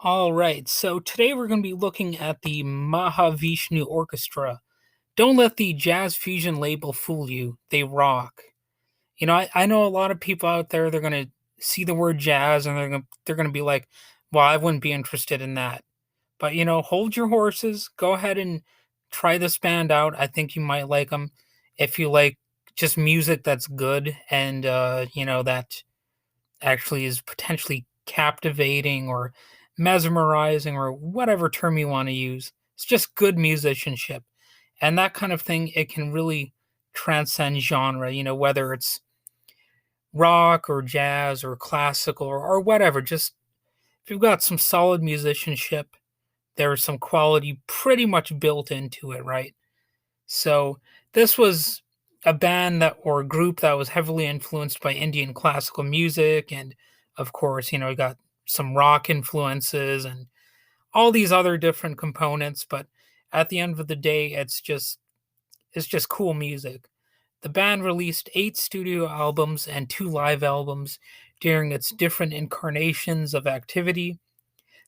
All right, so today we're going to be looking at the Mahavishnu Orchestra. Don't let the jazz fusion label fool you. They rock. I know a lot of people out there, they're going to see the word jazz and they're going to be like, well, I wouldn't be interested in that. But, hold your horses. Go ahead and try this band out. I think you might like them if you like just music that's good and, that actually is potentially captivating or mesmerizing or whatever term you want to use. It's just good musicianship. And that kind of thing, it can really transcend genre, whether it's rock or jazz or classical or whatever. Just if you've got some solid musicianship, there's some quality pretty much built into it, right? So this was a band that or a group that was heavily influenced by Indian classical music, and of course, you got some rock influences and all these other different components. But at the end of the day, it's just cool music. The band released 8 studio albums and 2 live albums during its different incarnations of activity.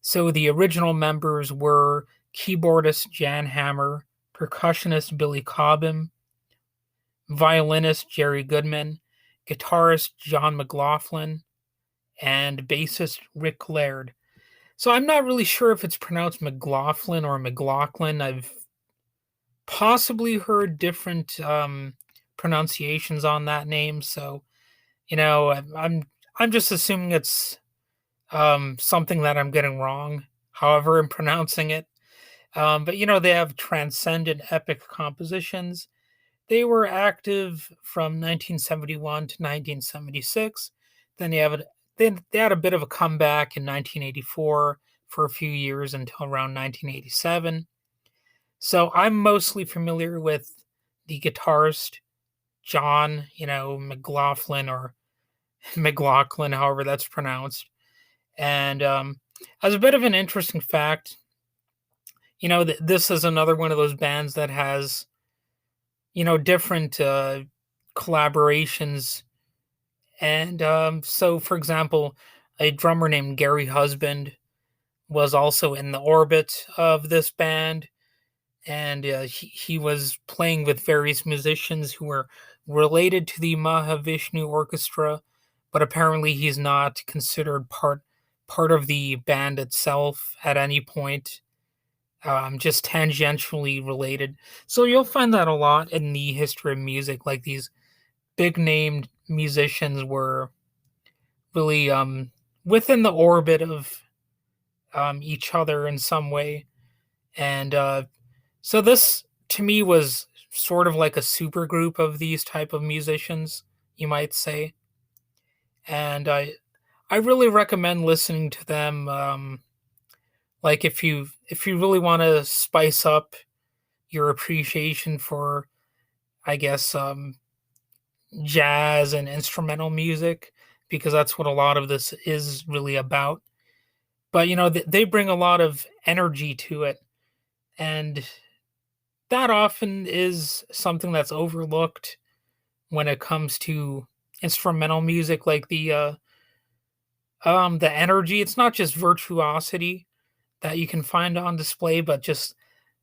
So the original members were keyboardist Jan Hammer, percussionist Billy Cobham, violinist Jerry Goodman, guitarist John McLaughlin, and bassist Rick Laird. So I'm not really sure if it's pronounced McLaughlin or McLaughlin. I've possibly heard different pronunciations on that name. So I'm just assuming it's something that I'm getting wrong. However, I'm pronouncing it. But they have transcendent epic compositions. They were active from 1971 to 1976. Then they had a bit of a comeback in 1984 for a few years until around 1987. So I'm mostly familiar with the guitarist John, McLaughlin or McLaughlin, however that's pronounced. And as a bit of an interesting fact, this is another one of those bands that has different collaborations. And so, for example, a drummer named Gary Husband was also in the orbit of this band, and he was playing with various musicians who were related to the Mahavishnu Orchestra, but apparently he's not considered part of the band itself at any point. Just tangentially related. So you'll find that a lot in the history of music. Like these big named musicians were really within the orbit of each other in some way. And so this to me was sort of like a super group of these type of musicians, you might say. And I really recommend listening to them. Like if you really want to spice up your appreciation for, I guess, jazz and instrumental music, because that's what a lot of this is really about. But they bring a lot of energy to it, and that often is something that's overlooked when it comes to instrumental music, like the energy. It's not just virtuosity that you can find on display, but just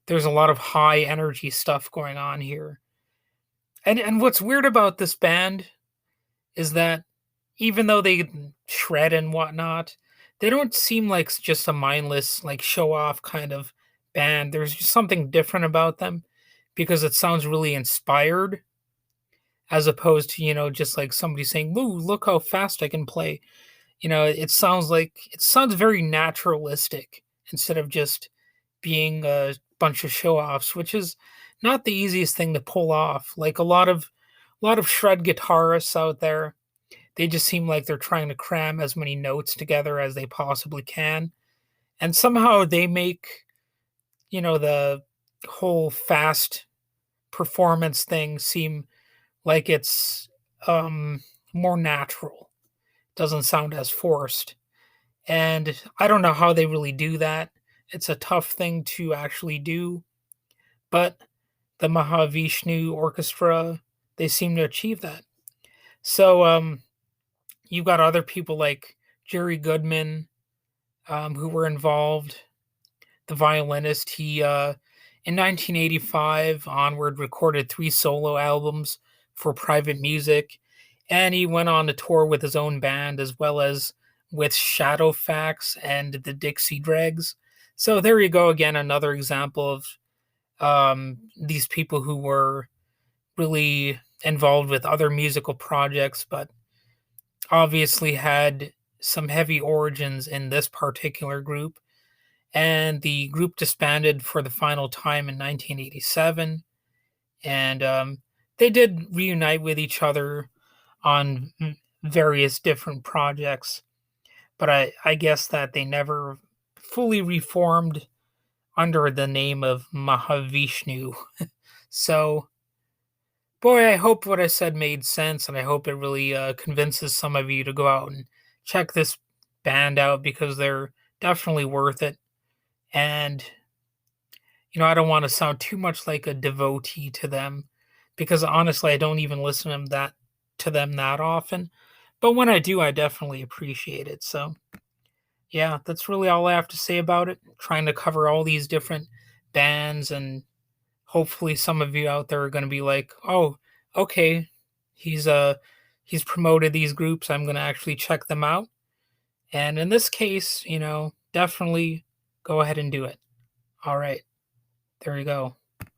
there's a lot of high energy stuff going on here. And what's weird about this band is that even though they shred and whatnot, they don't seem like just a mindless, like show off kind of band. There's just something different about them because it sounds really inspired as opposed to, just like somebody saying, "Ooh, look how fast I can play." It sounds very naturalistic instead of just being a bunch of show offs, which is not the easiest thing to pull off. Like a lot of shred guitarists out there, they just seem like they're trying to cram as many notes together as they possibly can. And somehow they make, the whole fast performance thing seem like it's more natural. Doesn't sound as forced. And I don't know how they really do that. It's a tough thing to actually do, but the Mahavishnu Orchestra, they seem to achieve that. So you've got other people like Jerry Goodman, who were involved. The violinist, he in 1985 onward recorded 3 solo albums for private music, and he went on to tour with his own band as well as with Shadowfax and the Dixie Dregs. So there you go again, another example of these people who were really involved with other musical projects, but obviously had some heavy origins in this particular group. And the group disbanded for the final time in 1987. And they did reunite with each other on various different projects, but I guess that they never fully reformed under the name of Mahavishnu. So, boy, I hope what I said made sense, and I hope it really convinces some of you to go out and check this band out because they're definitely worth it. And I don't want to sound too much like a devotee to them because honestly, I don't even listen to them that often. But when I do, I definitely appreciate it. So, yeah, that's really all I have to say about it. Trying to cover all these different bands, and hopefully some of you out there are going to be like, "Oh, okay, he's uh he's promoted these groups. I'm going to actually check them out." And in this case, definitely go ahead and do it. All right. There you go.